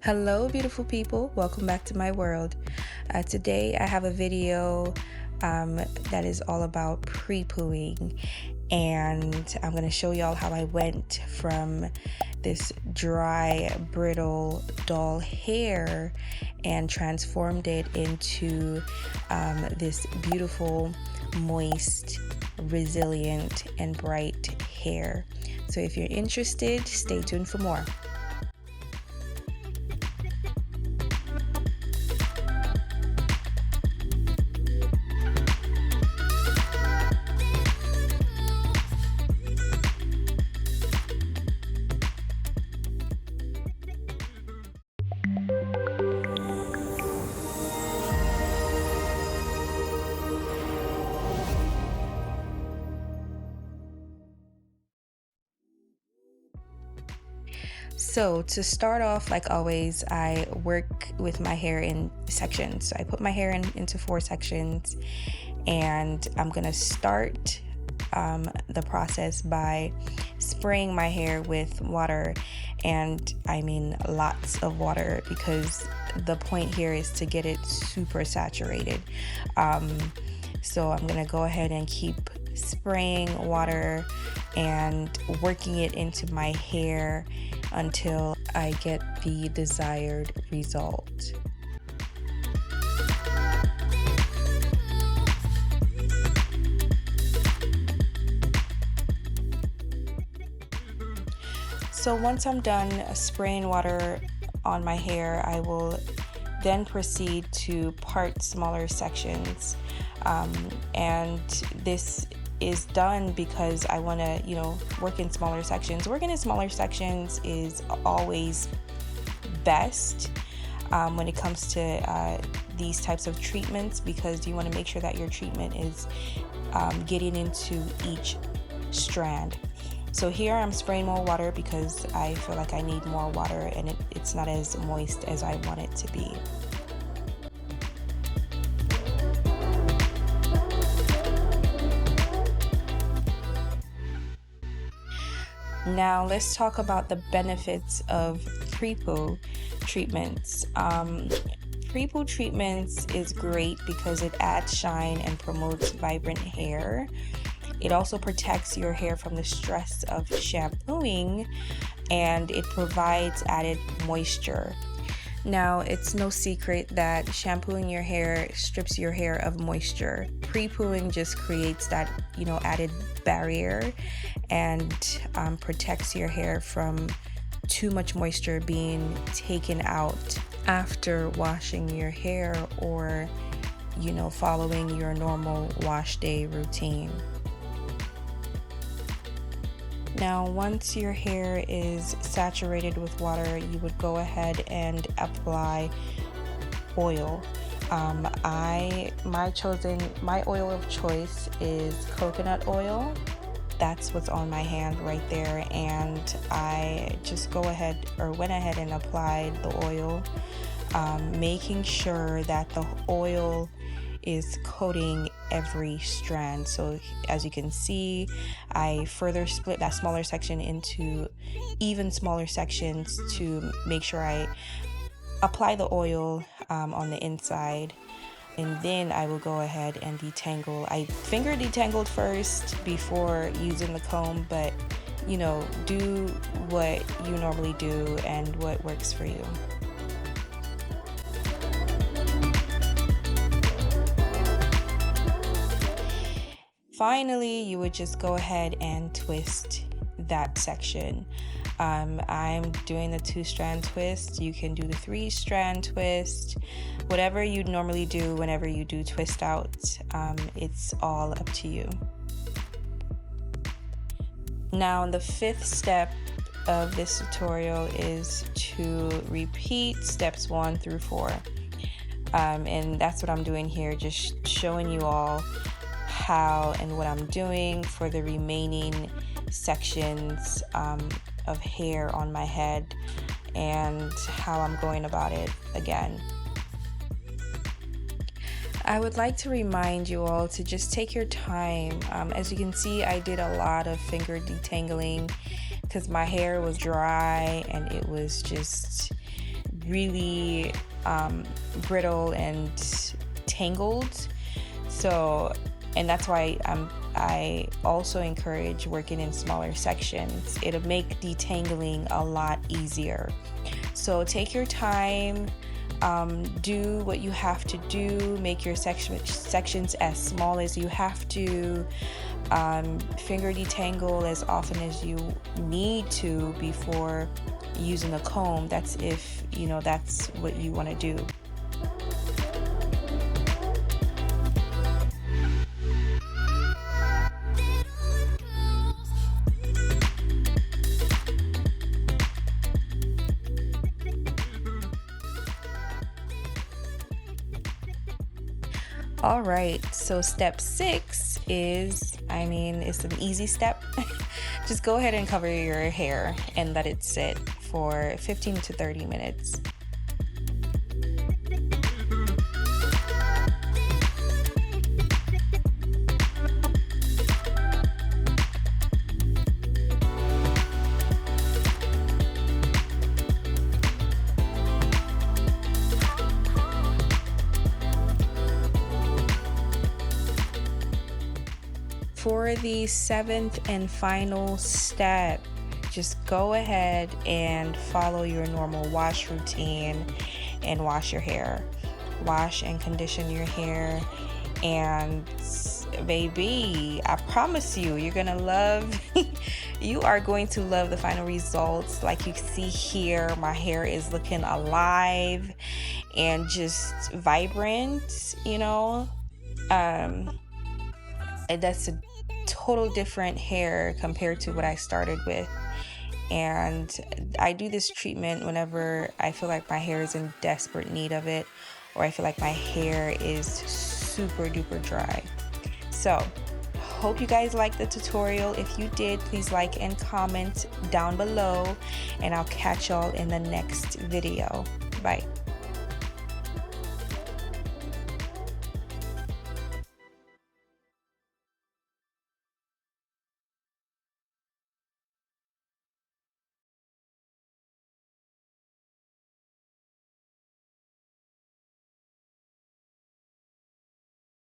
Hello, beautiful people. Welcome back to my world. Today, I have a video that is all about pre-pooing, and I'm going to show y'all how I went from this dry, brittle, dull hair and transformed it into this beautiful, moist, resilient, and bright hair. So if you're interested, stay tuned for more. So to start off, like always, I work with my hair in sections. So I put my hair into 4 sections, and I'm gonna start the process by spraying my hair with water, and I mean lots of water, because the point here is to get it super saturated. So I'm gonna go ahead and keep spraying water and working it into my hair until I get the desired result. So once I'm done spraying water on my hair, I will then proceed to part smaller sections. And this is done because I want to, work in smaller sections. Working in smaller sections is always best when it comes to these types of treatments, because you want to make sure that your treatment is getting into each strand. So here I'm spraying more water because I feel like I need more water, and it's not as moist as I want it to be. Now let's talk about the benefits of pre-poo treatments. Pre-poo treatments is great because it adds shine and promotes vibrant hair. It also protects your hair from the stress of shampooing, and it provides added moisture. Now, it's no secret that shampooing your hair strips your hair of moisture. Pre-pooing just creates that, added barrier and protects your hair from too much moisture being taken out after washing your hair or, following your normal wash day routine. Now, once your hair is saturated with water, you would go ahead and apply oil. My oil of choice is coconut oil. That's what's on my hand right there, and I just went ahead and applied the oil, making sure that the oil is coating every strand. So as you can see, I further split that smaller section into even smaller sections to make sure I apply the oil on the inside, and then I will go ahead and detangle. I finger detangled first before using the comb, but do what you normally do and what works for you. Finally, you would just go ahead and twist that section. I'm doing the 2-strand twist. You can do the 3-strand twist, whatever you normally do whenever you do twist out. It's all up to you. Now, the 5th step of this tutorial is to repeat steps 1 through 4. And that's what I'm doing here, just showing you all how and what I'm doing for the remaining sections of hair on my head, and how I'm going about it again. I would like to remind you all to just take your time. As you can see, I did a lot of finger detangling because my hair was dry and it was just really brittle and tangled. So, and that's why I also encourage working in smaller sections. It'll make detangling a lot easier. So take your time, do what you have to do, make your sections as small as you have to, finger detangle as often as you need to before using a comb. That's if that's what you want to do. All right, so step 6 is, it's an easy step. Just go ahead and cover your hair and let it sit for 15 to 30 minutes. For the 7th and final step, just go ahead and follow your normal wash routine and wash your hair. Wash and condition your hair, and baby, I promise you, you're gonna love you are going to love the final results. Like you see here, my hair is looking alive and just vibrant, that's a total different hair compared to what I started with. And I do this treatment whenever I feel like my hair is in desperate need of it, or I feel like my hair is super duper dry. So hope you guys liked the tutorial. If you did, please like and comment down below, and I'll catch y'all in the next video. Bye.